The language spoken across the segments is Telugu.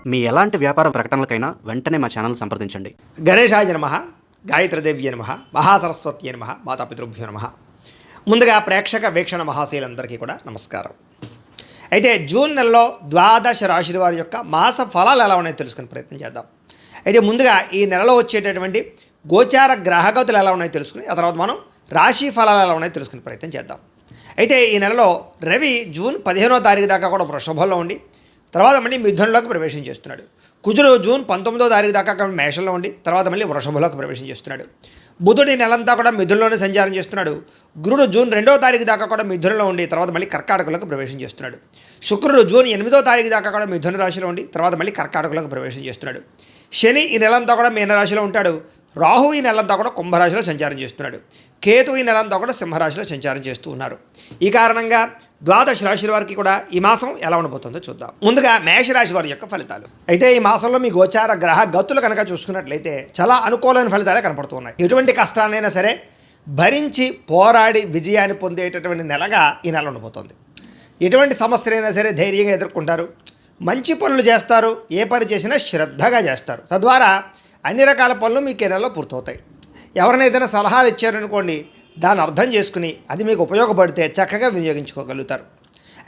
మీ ఎలాంటి వ్యాపార ప్రకటనలకైనా వెంటనే మా ఛానల్ సంప్రదించండి. గణేశాయ నమః, గాయత్రీదేవ్య నమః, మహాసరస్వత్యై నమః, మాతాపితృభ్యో నమః. ముందుగా ప్రేక్షక వీక్షణ మహాశీలందరికీ కూడా నమస్కారం. అయితే జూన్ నెలలో ద్వాదశ రాశుల వారి యొక్క మాస ఫలాలు ఎలా ఉన్నాయో తెలుసుకునే ప్రయత్నం చేద్దాం. అయితే ముందుగా ఈ నెలలో వచ్చేటటువంటి గోచార గ్రహగతులు ఎలా ఉన్నాయో తెలుసుకుని ఆ తర్వాత మనం రాశి ఫలాలు ఎలా ఉన్నాయో తెలుసుకునే ప్రయత్నం చేద్దాం. అయితే ఈ నెలలో రవి జూన్ 15వ తారీఖు దాకా కూడా వృషభంలో ఉండి తర్వాత మళ్ళీ మిథునంలోకి ప్రవేశం చేస్తున్నాడు. కుజుడు జూన్ 19వ తారీఖు దాకా మేషంలో ఉండి తర్వాత మళ్ళీ వృషభంలోకి ప్రవేశం చేస్తున్నాడు. బుధుడు నెలంతా కూడా మిథునంలోనే సంచారం చేస్తున్నాడు. గురుడు జూన్ 2వ తారీఖు దాకా కూడా మిథునంలో ఉండి తర్వాత మళ్ళీ కర్కాటకంలోకి ప్రవేశం చేస్తున్నాడు. శుక్రుడు జూన్ 8వ తారీఖు దాకా కూడా మిథున రాశిలో ఉండి తర్వాత మళ్ళీ కర్కాటకంలోకి ప్రవేశం చేస్తున్నాడు. శని ఈ నెలంతా కూడా మీనరాశిలో ఉంటాడు. రాహు ఈ నెలంతా కూడా కుంభరాశిలో సంచారం చేస్తున్నాడు. కేతు ఈ నెలంతా కూడా సింహరాశిలో సంచారం చేస్తూ ఉన్నారు. ఈ కారణంగా ద్వాదశ రాశుల వారికి కూడా ఈ మాసం ఎలా ఉండబోతుందో చూద్దాం. ముందుగా మేషరాశి వారి యొక్క ఫలితాలు. అయితే ఈ మాసంలో మీ గోచార గ్రహ గతులు కనుక చూసుకున్నట్లయితే చాలా అనుకూలమైన ఫలితాలే కనపడుతూ ఉన్నాయి. ఎటువంటి కష్టాన్నైనా సరే భరించి పోరాడి విజయాన్ని పొందేటటువంటి నెలగా ఈ నెల ఉండబోతోంది. ఎటువంటి సమస్యలైనా సరే ధైర్యంగా ఎదుర్కొంటారు. మంచి పనులు చేస్తారు. ఏ పని చేసినా శ్రద్ధగా చేస్తారు. తద్వారా అన్ని రకాల పనులు మీకు ఈ నెలలో పూర్తవుతాయి. ఎవరైనా ఏదైనా సలహాలు ఇచ్చారనుకోండి, దాన్ని అర్థం చేసుకుని అది మీకు ఉపయోగపడితే చక్కగా వినియోగించుకోగలుగుతారు.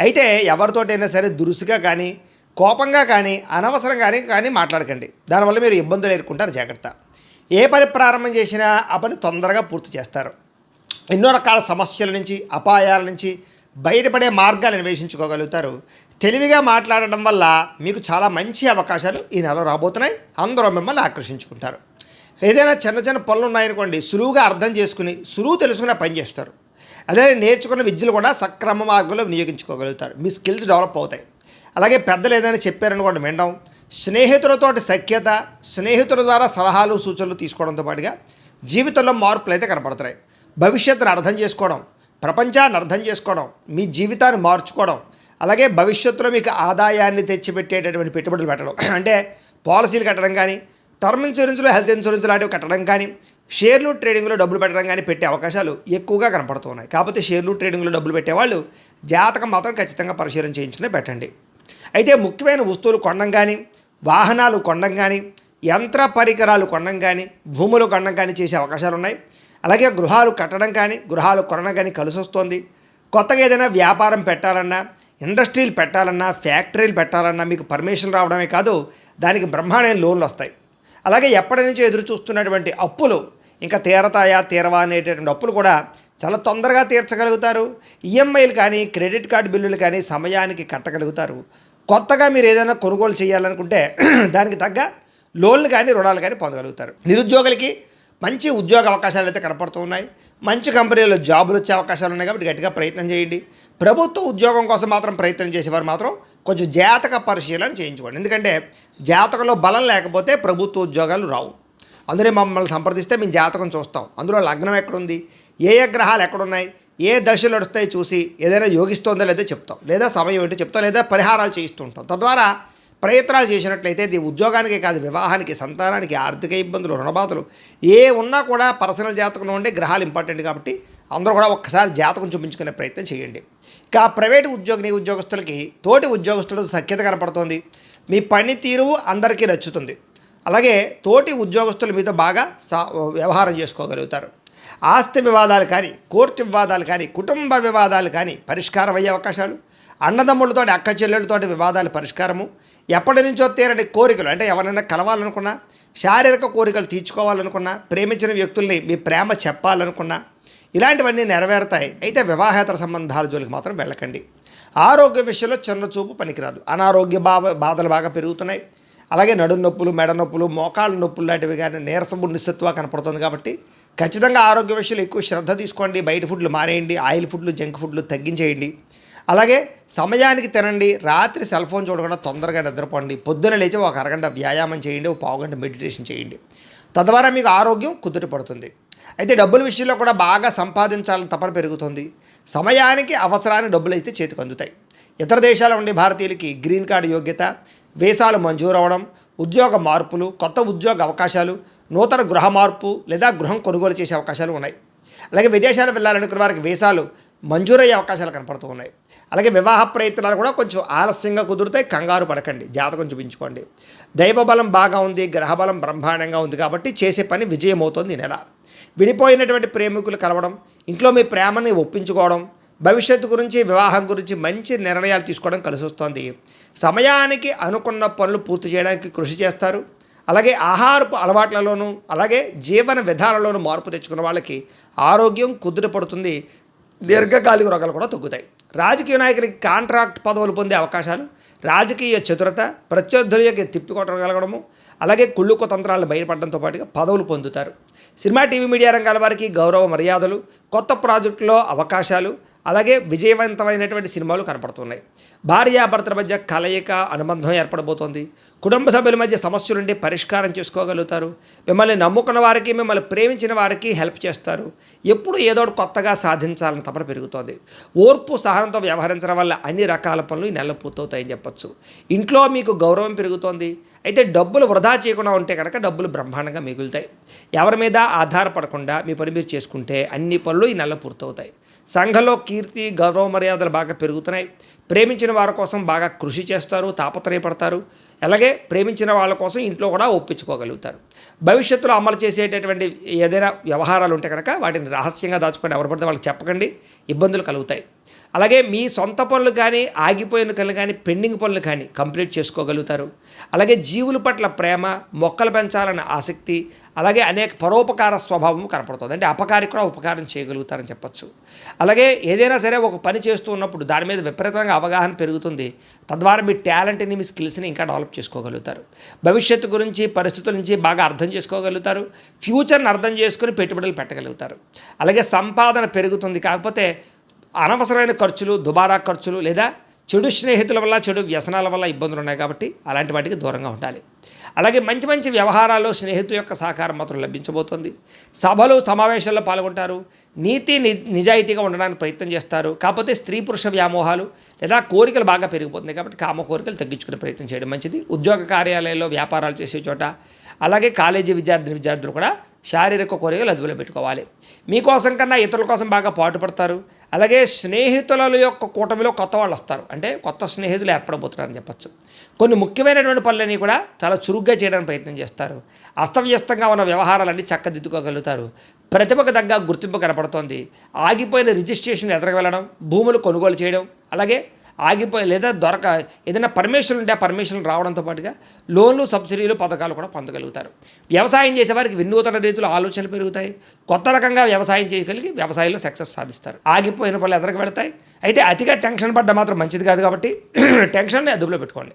అయితే ఎవరితోటైనా సరే దురుసుగా కానీ కోపంగా కానీ అనవసరంగా కానీ మాట్లాడకండి. దానివల్ల మీరు ఇబ్బందులు ఎదుర్కొంటారు. జాగ్రత్త. ఏ పని ప్రారంభం చేసినా ఆ పని తొందరగా పూర్తి చేస్తారు. ఎన్నో రకాల సమస్యల నుంచి అపాయాల నుంచి బయటపడే మార్గాలు అన్వేషించుకోగలుగుతారు. తెలివిగా మాట్లాడడం వల్ల మీకు చాలా మంచి అవకాశాలు ఈ నెలలో రాబోతున్నాయి. అందరూ మిమ్మల్ని ఆకర్షించుకుంటారు. ఏదైనా చిన్న చిన్న పనులు ఉన్నాయనుకోండి, సులువుగా అర్థం చేసుకుని సులువు తెలుసుకునే పని చేస్తారు. అదే నేర్చుకున్న విద్యలు కూడా సక్రమ మార్గంలో వినియోగించుకోగలుగుతారు. మీ స్కిల్స్ డెవలప్ అవుతాయి. అలాగే పెద్దలు ఏదైనా చెప్పారనుకోండి వినడం, స్నేహితులతో సఖ్యత, స్నేహితుల ద్వారా సలహాలు సూచనలు తీసుకోవడంతో పాటుగా జీవితంలో మార్పులు అయితే కనపడుతున్నాయి. భవిష్యత్తును అర్థం చేసుకోవడం, ప్రపంచాన్ని అర్థం చేసుకోవడం, మీ జీవితాన్ని మార్చుకోవడం, అలాగే భవిష్యత్తులో మీకు ఆదాయాన్ని తెచ్చిపెట్టేటటువంటి పెట్టుబడులు పెట్టడం, అంటే పాలసీలు కట్టడం కానీ, టర్మ్ ఇన్సూరెన్స్లో హెల్త్ ఇన్సూరెన్స్ లాంటివి కట్టడం కానీ, షేర్లు ట్రేడింగ్లో డబ్బులు పెట్టడం కానీ పెట్టే అవకాశాలు ఎక్కువగా కనపడుతున్నాయి. కాకపోతే షేర్లు ట్రేడింగ్లో డబ్బులు పెట్టేవాళ్ళు జాతకం మాత్రం ఖచ్చితంగా పరిశీలన చేయించుకునే పెట్టండి. అయితే ముఖ్యమైన వస్తువులు కొనడం కానీ, వాహనాలు కొనడం కానీ, యంత్ర పరికరాలు కొనడం కానీ, భూములు కొనడం కానీ చేసే అవకాశాలు ఉన్నాయి. అలాగే గృహాలు కట్టడం కానీ, గృహాలు కొనడం కానీ కలిసి వస్తుంది. కొత్తగా ఏదైనా వ్యాపారం పెట్టాలన్నా, ఇండస్ట్రీలు పెట్టాలన్నా, ఫ్యాక్టరీలు పెట్టాలన్నా మీకు పర్మిషన్ రావడమే కాదు, దానికి బ్రహ్మాండమైన లోన్లు వస్తాయి. అలాగే ఎప్పటి నుంచో ఎదురు చూస్తున్నటువంటి అప్పులు ఇంకా తీరతాయా తీరవా అనేటటువంటి అప్పులు కూడా చాలా తొందరగా తీర్చగలుగుతారు. ఈఎంఐలు కానీ, క్రెడిట్ కార్డు బిల్లులు కానీ సమయానికి కట్టగలుగుతారు. కొత్తగా మీరు ఏదైనా కొనుగోలు చేయాలనుకుంటే దానికి తగ్గ లోన్లు కానీ రుణాలు కానీ పొందగలుగుతారు. నిరుద్యోగులకి మంచి ఉద్యోగ అవకాశాలు అయితే కనపడుతూ ఉన్నాయి. మంచి కంపెనీలో జాబులు వచ్చే అవకాశాలు ఉన్నాయి. కాబట్టి గట్టిగా ప్రయత్నం చేయండి. ప్రభుత్వ ఉద్యోగం కోసం మాత్రం ప్రయత్నం చేసేవారు మాత్రం కొంచెం జాతక పరిశీలన చేయించుకోండి. ఎందుకంటే జాతకంలో బలం లేకపోతే ప్రభుత్వ ఉద్యోగాలు రావు. అందుకే మమ్మల్ని సంప్రదిస్తే మేము జాతకం చూస్తాం. అందులో లగ్నం ఎక్కడుంది, ఏ గ్రహాలు ఎక్కడున్నాయి, ఏ దశలు నడుస్తాయి చూసి ఏదైనా యోగిస్తుందో లేదో చెప్తాం, లేదా సమయం ఏంటో చెప్తాం, లేదా పరిహారాలు చేయిస్తూ ఉంటాం. తద్వారా ప్రయత్నాలు చేసినట్లయితే ఇది ఉద్యోగానికే కాదు, వివాహానికి, సంతానానికి, ఆర్థిక ఇబ్బందులు, రుణబాధలు ఏ ఉన్నా కూడా పర్సనల్ జాతకంలో ఉండే గ్రహాలు ఇంపార్టెంట్. కాబట్టి అందరూ కూడా ఒక్కసారి జాతకం చూపించుకునే ప్రయత్నం చేయండి. ఇక ప్రైవేటు ఉద్యోగస్తులకి తోటి ఉద్యోగస్తులతో సఖ్యత కనపడుతోంది. మీ పనితీరు అందరికీ నచ్చుతుంది. అలాగే తోటి ఉద్యోగస్తులు మీతో బాగా వ్యవహారం చేసుకోగలుగుతారు. ఆస్తి వివాదాలు కానీ, కోర్టు వివాదాలు కానీ, కుటుంబ వివాదాలు కానీ పరిష్కారం అయ్యే అవకాశాలు, అన్నదమ్ములతో అక్క చెల్లెళ్ళతోటి వివాదాలు పరిష్కారము, ఎప్పటి నుంచో తీరని కోరికలు, అంటే ఎవరైనా కలవాలనుకున్నా, శారీరక కోరికలు తీర్చుకోవాలనుకున్నా, ప్రేమించిన వ్యక్తుల్ని మీ ప్రేమ చెప్పాలనుకున్నా ఇలాంటివన్నీ నెరవేరుతాయి. అయితే వివాహేతర సంబంధాల జోలికి మాత్రం వెళ్ళకండి. ఆరోగ్య విషయంలో చిన్న చూపు పనికిరాదు. అనారోగ్య బాధలు బాగా పెరుగుతున్నాయి. అలాగే నడుము నొప్పులు, మెడ నొప్పులు, మోకాళ్ళ నొప్పులు లాంటివి కానీ నీరసము, నిస్సత్తువ కనపడుతుంది. కాబట్టి ఖచ్చితంగా ఆరోగ్య విషయంలో ఎక్కువ శ్రద్ధ తీసుకోండి. బయట ఫుడ్లు మానేయండి. ఆయిల్ ఫుడ్లు, జంక్ ఫుడ్లు తగ్గించేయండి. అలాగే సమయానికి తినండి. రాత్రి సెల్ ఫోన్ చూడకుండా తొందరగా నిద్రపోండి. పొద్దున లేచి ఒక అరగంట వ్యాయామం చేయండి, ఒక పావుగంట మెడిటేషన్ చేయండి. తద్వారా మీకు ఆరోగ్యం కుదుట పడుతుంది. అయితే డబ్బుల విషయంలో కూడా బాగా సంపాదించాలని తపన పెరుగుతుంది. సమయానికి అవసరానికి డబ్బులు అయితే చేతికి అందుతాయి. ఇతర దేశాల ఉండే భారతీయులకి గ్రీన్ కార్డు యోగ్యత, వీసాలు మంజూరు అవ్వడం, ఉద్యోగ మార్పులు, కొత్త ఉద్యోగ అవకాశాలు, నూతన గృహ మార్పు లేదా గృహం కొనుగోలు చేసే అవకాశాలు ఉన్నాయి. అలాగే విదేశాలు వెళ్ళాలనుకున్న వారికి వీసాలు మంజూరయ్యే అవకాశాలు కనపడుతూ ఉన్నాయి. అలాగే వివాహ ప్రయత్నాలు కూడా కొంచెం ఆలస్యంగా కుదురుతాయి, కంగారు పడకండి, జాతకం చూపించుకోండి. దైవబలం బాగా ఉంది, గ్రహబలం బ్రహ్మాండంగా ఉంది కాబట్టి చేసే పని విజయం అవుతుంది ఈ నెల. విడిపోయినటువంటి ప్రేమికులు కలవడం, ఇంట్లో మీ ప్రేమని ఒప్పించుకోవడం, భవిష్యత్తు గురించి వివాహం గురించి మంచి నిర్ణయాలు తీసుకోవడం కలిసి వస్తుంది. సమయానికి అనుకున్న పనులు పూర్తి చేయడానికి కృషి చేస్తారు. అలాగే ఆహారపు అలవాట్లలోనూ అలాగే జీవన విధానంలోనూ మార్పు తెచ్చుకున్న వాళ్ళకి ఆరోగ్యం కుదుటపడుతుంది. దీర్ఘకాలిక రోగాలు కూడా తగ్గుతాయి. రాజకీయ నాయకులకి కాంట్రాక్ట్ పదవులు పొందే అవకాశాలు, రాజకీయ చతురత, ప్రత్యర్థులకి తిప్పికొట్టగలగడము, అలాగే కుళ్ళు కుతంత్రాలు బయటపడడంతో పాటుగా పదవులు పొందుతారు. సినిమా టీవీ మీడియా రంగాల వారికి గౌరవ మర్యాదలు, కొత్త ప్రాజెక్టులో అవకాశాలు, అలాగే విజయవంతమైనటువంటి సినిమాలు కనపడుతున్నాయి. భార్యాభర్తల మధ్య కలయిక అనుబంధం ఏర్పడబోతోంది. కుటుంబ సభ్యుల మధ్య సమస్యల నుండి పరిష్కారం చేసుకోగలుగుతారు. మిమ్మల్ని నమ్ముకున్న వారికి, మిమ్మల్ని ప్రేమించిన వారికి హెల్ప్ చేస్తారు. ఎప్పుడు ఏదో ఒకటి కొత్తగా సాధించాలని తపన పెరుగుతోంది. ఓర్పు సహనంతో వ్యవహరించడం వల్ల అన్ని రకాల పనులు ఈ నెలలో పూర్తవుతాయని చెప్పచ్చు. ఇంట్లో మీకు గౌరవం పెరుగుతోంది. అయితే డబ్బులు వృధా చేయకుండా ఉంటే కనుక డబ్బులు బ్రహ్మాండంగా మిగులుతాయి. ఎవరి మీద ఆధారపడకుండా మీ పని మీరు చేసుకుంటే అన్ని పనులు ఈ నెలలో పూర్తవుతాయి. సంఘంలో కీర్తి, గౌరవ మర్యాదలు బాగా పెరుగుతున్నాయి. ప్రేమించిన వారి కోసం బాగా కృషి చేస్తారు, తాపత్రయపడతారు. అలాగే ప్రేమించిన వాళ్ళ కోసం ఇంట్లో కూడా ఒప్పించుకోగలుగుతారు. భవిష్యత్తులో అమలు చేసేటటువంటి ఏదైనా వ్యవహారాలు ఉంటే కనుక వాటిని రహస్యంగా దాచుకొని ఎవరు పడితే వాళ్ళకి చెప్పకండి, ఇబ్బందులు కలుగుతాయి. అలాగే మీ సొంత పనులు కానీ, ఆగిపోయిన పనులు కానీ, పెండింగ్ పనులు కానీ కంప్లీట్ చేసుకోగలుగుతారు. అలాగే జీవుల పట్ల ప్రేమ, మొక్కలు పెంచాలన్న ఆసక్తి, అలాగే అనేక పరోపకార స్వభావం కనపడుతుంది. అంటే అపకారికి కూడా ఉపకారం చేయగలుగుతారని చెప్పచ్చు. అలాగే ఏదైనా సరే ఒక పని చేస్తూ ఉన్నప్పుడు దాని మీద విపరీతంగా అవగాహన పెరుగుతుంది. తద్వారా మీ టాలెంట్ని, మీ స్కిల్స్ని ఇంకా డెవలప్ చేసుకోగలుగుతారు. భవిష్యత్తు గురించి, పరిస్థితుల నుంచి బాగా అర్థం చేసుకోగలుగుతారు. ఫ్యూచర్ని అర్థం చేసుకుని పెట్టుబడులు పెట్టగలుగుతారు. అలాగే సంపాదన పెరుగుతుంది. కాకపోతే అనవసరమైన ఖర్చులు, దుబారా ఖర్చులు లేదా చెడు స్నేహితుల వల్ల, చెడు వ్యసనాల వల్ల ఇబ్బందులు ఉన్నాయి కాబట్టి అలాంటి వాటికి దూరంగా ఉండాలి. అలాగే మంచి మంచి వ్యవహారాల్లో స్నేహితుల యొక్క సహకారం మాత్రం లభించబోతోంది. సభలు, సమావేశాల్లో పాల్గొంటారు. నీతి నిజాయితీగా ఉండడానికి ప్రయత్నం చేస్తారు. కాకపోతే స్త్రీ పురుష వ్యామోహాలు లేదా కోరికలు బాగా పెరిగిపోతుంది కాబట్టి కామ కోరికలు తగ్గించుకునే ప్రయత్నం చేయడం మంచిది. ఉద్యోగ కార్యాలయాల్లో, వ్యాపారాలు చేసే చోట, అలాగే కాలేజీ విద్యార్థులు కూడా శారీరక కోరికలు అదుపులో పెట్టుకోవాలి. మీకోసం కన్నా ఇతరుల కోసం బాగా పాటుపడతారు. అలాగే స్నేహితుల యొక్క కూటమిలో కొత్త వాళ్ళు వస్తారు. అంటే కొత్త స్నేహితులు ఏర్పడబోతున్నారని చెప్పచ్చు. కొన్ని ముఖ్యమైనటువంటి పనులన్నీ కూడా చాలా చురుగ్గా చేయడానికి ప్రయత్నం చేస్తారు. అస్తవ్యస్తంగా ఉన్న వ్యవహారాలన్నీ చక్కదిద్దుకోగలుగుతారు. ప్రతిభకు తగ్గ గుర్తింపు కనపడుతోంది. ఆగిపోయిన రిజిస్ట్రేషన్ ఎదురుకు వెళ్ళడం, భూములు కొనుగోలు చేయడం, అలాగే ఆగిపోయి లేదా ఏదైనా పర్మిషన్ ఉంటే ఆ పర్మిషన్ రావడంతో పాటుగా లోన్లు, సబ్సిడీలు, పథకాలు కూడా పొందగలుగుతారు. వ్యవసాయం చేసేవారికి వినూతన రీతిలో ఆలోచనలు పెరుగుతాయి. కొత్త రకంగా వ్యవసాయం చేయగలిగి వ్యవసాయంలో సక్సెస్ సాధిస్తారు. ఆగిపోయిన పనులు ఎదురుకు వెళతాయి. అయితే అతిగా టెన్షన్ పడ్డ మాత్రం మంచిది కాదు కాబట్టి టెన్షన్ని అదుపులో పెట్టుకోండి.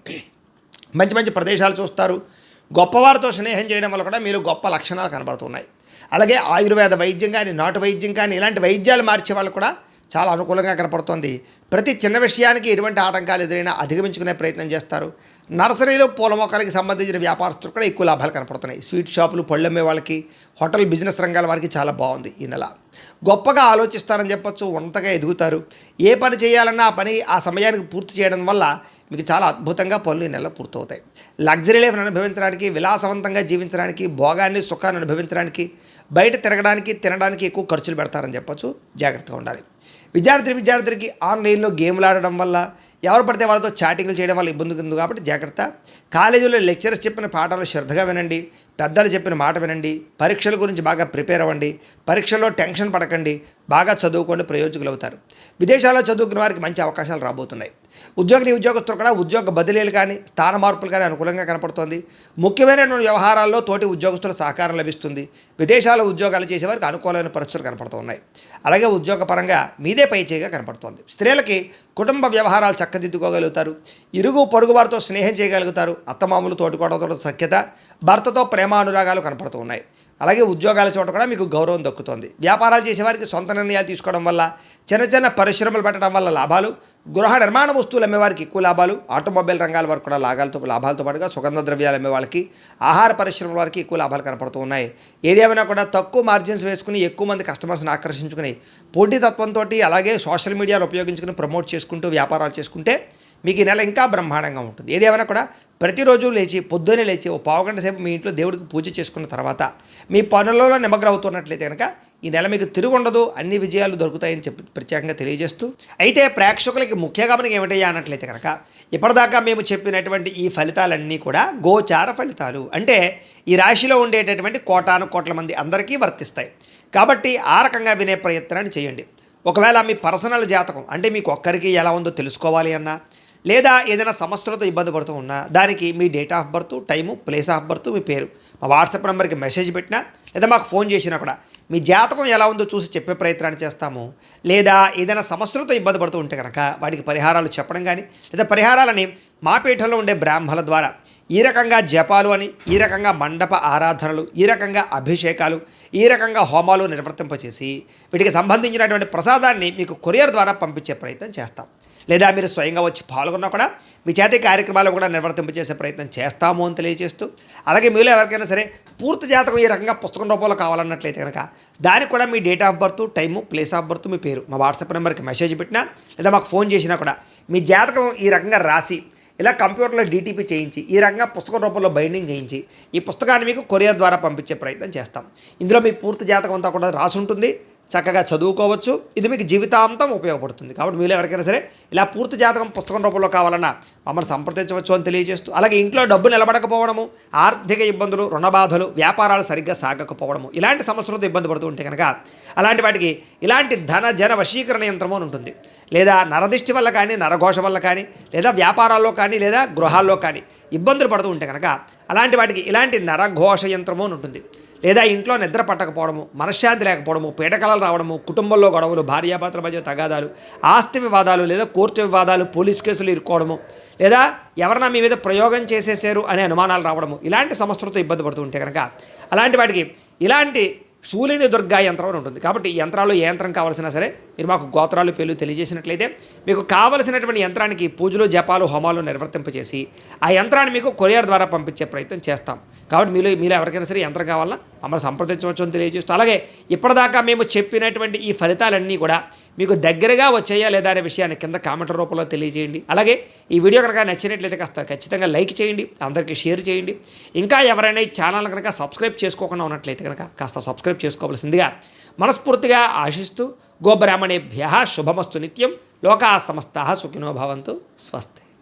మంచి మంచి ప్రదేశాలు చూస్తారు. గొప్పవారితో స్నేహం చేయడం వల్ల కూడా మీరు గొప్ప లక్షణాలు కనబడుతున్నాయి. అలాగే ఆయుర్వేద వైద్యం కానీ, నాటు వైద్యం కానీ ఇలాంటి వైద్యాలు మార్చే వాళ్ళు కూడా చాలా అనుకూలంగా కనపడుతోంది. ప్రతి చిన్న విషయానికి ఎటువంటి ఆటంకాలు ఎదురైనా అధిగమించుకునే ప్రయత్నం చేస్తారు. నర్సరీలు, పూల మొక్కలకి సంబంధించిన వ్యాపారస్తులు కూడా ఎక్కువ లాభాలు కనపడుతున్నాయి. స్వీట్ షాపులు, పళ్ళు అమ్మే వాళ్ళకి, హోటల్ బిజినెస్ రంగాల వారికి చాలా బాగుంది ఈ నెల. గొప్పగా ఆలోచిస్తారని చెప్పొచ్చు, ఉన్నతగా ఎదుగుతారు. ఏ పని చేయాలన్నా ఆ పని ఆ సమయానికి పూర్తి చేయడం వల్ల మీకు చాలా అద్భుతంగా పనులు ఈ నెలలో పూర్తవుతాయి. లగ్జరీ లైఫ్ని అనుభవించడానికి, విలాసవంతంగా జీవించడానికి, భోగాన్ని, సుఖాన్ని అనుభవించడానికి, బయట తిరగడానికి, తినడానికి ఎక్కువ ఖర్చులు పెడతారని చెప్పొచ్చు. జాగ్రత్తగా ఉండాలి. విద్యార్థులకి ఆన్లైన్లో గేమ్లు ఆడడం వల్ల, ఎవరు పడితే వాళ్ళతో చాటింగ్లు చేయడం వల్ల ఇబ్బంది ఉంది కాబట్టి జాగ్రత్త. కాలేజీలో లెక్చరర్స్ చెప్పిన పాఠాలు శ్రద్ధగా వినండి. పెద్దలు చెప్పిన మాట వినండి. పరీక్షల గురించి బాగా ప్రిపేర్ అవ్వండి. పరీక్షల్లో టెన్షన్ పడకండి. బాగా చదువుకోండి, ప్రయోజకులు అవుతారు. విదేశాల్లో చదువుకున్న వారికి మంచి అవకాశాలు రాబోతున్నాయి. ఉద్యోగస్తులు కూడా ఉద్యోగ బదిలీలు కానీ, స్థాన మార్పులు కానీ అనుకూలంగా కనపడుతోంది. ముఖ్యమైనటువంటి వ్యవహారాల్లో తోటి ఉద్యోగస్తుల సహకారం లభిస్తుంది. విదేశాల్లో ఉద్యోగాలు చేసేవారికి అనుకూలమైన పరిస్థితులు కనపడుతున్నాయి. అలాగే ఉద్యోగపరంగా మీదే పైచేయిగా కనపడుతోంది. స్త్రీలకి కుటుంబ వ్యవహారాలు చక్కదిద్దుకోగలుగుతారు. ఇరుగు పొరుగు వారితో స్నేహం చేయగలుగుతారు. అత్తమామలు, తోటికోడలతో సఖ్యత, భర్తతో ప్రేమానురాగాలు కనపడుతూ ఉన్నాయి. అలాగే ఉద్యోగాల చోట కూడా మీకు గౌరవం దక్కుతోంది. వ్యాపారాలు చేసేవారికి సొంత నిర్ణయాలు తీసుకోవడం వల్ల, చిన్న చిన్న పరిశ్రమలు పెట్టడం వల్ల లాభాలు, గృహ నిర్మాణ వస్తువులు అమ్మేవారికి ఎక్కువ లాభాలు, ఆటోమొబైల్ రంగాల వరకు కూడా లాభాలతో పాటుగా సుగంధ ద్రవ్యాలు అమ్మే వాళ్ళకి, ఆహార పరిశ్రమల వారికి ఎక్కువ లాభాలు కనపడుతూ ఉన్నాయి. ఏదేమైనా కూడా తక్కువ మార్జిన్స్ వేసుకుని ఎక్కువ మంది కస్టమర్స్ని ఆకర్షించుకుని పోటీతత్వంతో అలాగే సోషల్ మీడియాలో ఉపయోగించుకుని ప్రమోట్ చేసుకుంటూ వ్యాపారాలు చేసుకుంటే మీకు ఈ నెల ఇంకా బ్రహ్మాండంగా ఉంటుంది. ఏదేమైనా కూడా ప్రతిరోజు పొద్దున్నే లేచి ఓ పావుగంట సేపు మీ ఇంట్లో దేవుడికి పూజ చేసుకున్న తర్వాత మీ పనులలో నిమగ్నం అవుతున్నట్లయితే కనుక ఈ నెల మీకు తిరుగుండదు, అన్ని విజయాలు దొరుకుతాయని చెప్పి ప్రత్యేకంగా తెలియజేస్తూ, అయితే ప్రేక్షకులకి ముఖ్యంగా మనకి ఏమిటయ్యా అన్నట్లయితే కనుక ఇప్పటిదాకా మేము చెప్పినటువంటి ఈ ఫలితాలన్నీ కూడా గోచార ఫలితాలు, అంటే ఈ రాశిలో ఉండేటటువంటి కోటాను కోట్ల మంది అందరికీ వర్తిస్తాయి. కాబట్టి ఆ రకంగా వినే ప్రయత్నాన్ని చేయండి. ఒకవేళ మీ పర్సనల్ జాతకం అంటే మీకు ఒక్కరికి ఎలా ఉందో తెలుసుకోవాలి అన్నా, లేదా ఏదైనా సమస్యలతో ఇబ్బంది పడుతూ ఉన్నా దానికి మీ date of birth, time, place of birth, మీ పేరు మా వాట్సాప్ నెంబర్కి మెసేజ్ పెట్టినా లేదా మాకు ఫోన్ చేసినా కూడా మీ జాతకం ఎలా ఉందో చూసి చెప్పే ప్రయత్నాన్ని చేస్తాము. లేదా ఏదైనా సమస్యలతో ఇబ్బంది పడుతూ ఉంటే కనుక వాటికి పరిహారాలు చెప్పడం కానీ, లేదా పరిహారాలని మా పీఠంలో ఉండే బ్రాహ్మణుల ద్వారా ఈ రకంగా జపాలు అని, ఈ రకంగా మండప ఆరాధనలు, ఈ రకంగా అభిషేకాలు, ఈ రకంగా హోమాలు నిర్వర్తింపచేసి వీటికి సంబంధించినటువంటి ప్రసాదాన్ని మీకు కొరియర్ ద్వారా పంపించే ప్రయత్నం చేస్తాం. లేదా మీరు స్వయంగా వచ్చి పాల్గొన్నా కూడా మీ చేతి కార్యక్రమాలు కూడా నిర్వర్తింపచేసే ప్రయత్నం చేస్తాము అని తెలియజేస్తూ, అలాగే మీలో ఎవరికైనా సరే పూర్తి జాతకం ఈ రకంగా పుస్తకం రూపంలో కావాలన్నట్లయితే కనుక దానికి కూడా మీ date of birth, time, place of birth, మీ పేరు మా వాట్సాప్ నెంబర్కి మెసేజ్ పెట్టినా లేదా మాకు ఫోన్ చేసినా కూడా మీ జాతకం ఈ రకంగా రాసి ఇలా కంప్యూటర్లో డీటీపీ చేయించి ఈ రకంగా పుస్తకం రూపంలో బైండింగ్ చేయించి ఈ పుస్తకాన్ని మీకు కొరియర్ ద్వారా పంపించే ప్రయత్నం చేస్తాం. ఇందులో మీ పూర్తి జాతకం అంతా కూడా రాసి ఉంటుంది, చక్కగా చదువుకోవచ్చు. ఇది మీకు జీవితాంతం ఉపయోగపడుతుంది. కాబట్టి మీరు ఎవరికైనా సరే ఇలా పూర్తి జాతకం పుస్తకం రూపంలో కావాలన్నా మమ్మల్ని సంప్రదించవచ్చు అని తెలియజేస్తూ, అలాగే ఇంట్లో డబ్బు నిలబడకపోవడము, ఆర్థిక ఇబ్బందులు, రుణ బాధలు, వ్యాపారాలు సరిగ్గా సాగకపోవడము, ఇలాంటి సమస్యలతో ఇబ్బంది పడుతూ ఉంటే కనుక అలాంటి వాటికి ఇలాంటి ధన జన వశీకరణ యంత్రము అని ఉంటుంది. లేదా నరదిష్టి వల్ల కానీ, నరఘోష వల్ల కానీ, లేదా వ్యాపారాల్లో కానీ, లేదా గృహాల్లో కానీ ఇబ్బందులు పడుతూ ఉంటే కనుక అలాంటి వాటికి ఇలాంటి నరఘోష యంత్రము అని ఉంటుంది. లేదా ఇంట్లో నిద్ర పట్టకపోవడము, మనశ్శాంతి లేకపోవడము, పీడకలలు రావడము, కుటుంబంలో గొడవలు, భార్యాభర్తల మధ్య తగాదాలు, ఆస్తి వివాదాలు, లేదా కోర్టు వివాదాలు, పోలీస్ కేసులు ఇరుక్కోవడము, లేదా ఎవరైనా మీ మీద ప్రయోగం చేసేసారు అనే అనుమానాలు రావడము, ఇలాంటి సమస్యలతో ఇబ్బంది పడుతూ ఉంటే కనుక అలాంటి వాటికి ఇలాంటి శూలిని దుర్గా యంత్రం అని ఉంటుంది. కాబట్టి ఈ యంత్రాలు ఏ యంత్రం కావాల్సినా సరే మీరు మాకు గోత్రాలు పేర్లు తెలియజేసినట్లయితే మీకు కావలసినటువంటి యంత్రానికి పూజలు, జపాలు, హోమాలు నిర్వర్తింపచేసి ఆ యంత్రాన్ని మీకు కొరియర్ ద్వారా పంపించే ప్రయత్నం చేస్తాం. కాబట్టి మీలో ఎవరికైనా సరే యంత్రం కావాలన్నా మమ్మల్ని సంప్రదించవచ్చు అని తెలియజేస్తూ, అలాగే ఇప్పటిదాకా మేము చెప్పినటువంటి ఈ ఫలితాలన్నీ కూడా మీకు దగ్గరగా వచ్చాయా లేదా అనే విషయాన్ని కింద కామెంట్ రూపంలో తెలియజేయండి. అలాగే ఈ వీడియో కనుక నచ్చినట్లయితే కాస్త ఖచ్చితంగా లైక్ చేయండి, అందరికీ షేర్ చేయండి. ఇంకా ఎవరైనా ఈ ఛానల్ కనుక సబ్స్క్రైబ్ చేసుకోకుండా ఉన్నట్లయితే కనుక కాస్త సబ్స్క్రైబ్ చేసుకోవాల్సిందిగా మనస్ఫూర్తిగా ఆశిస్తూ, గోబ్రాహ్మణేభ్యః శుభమస్తు నిత్యం, లోకాః సమస్తాః సుఖినో భవంతు, స్వస్తి.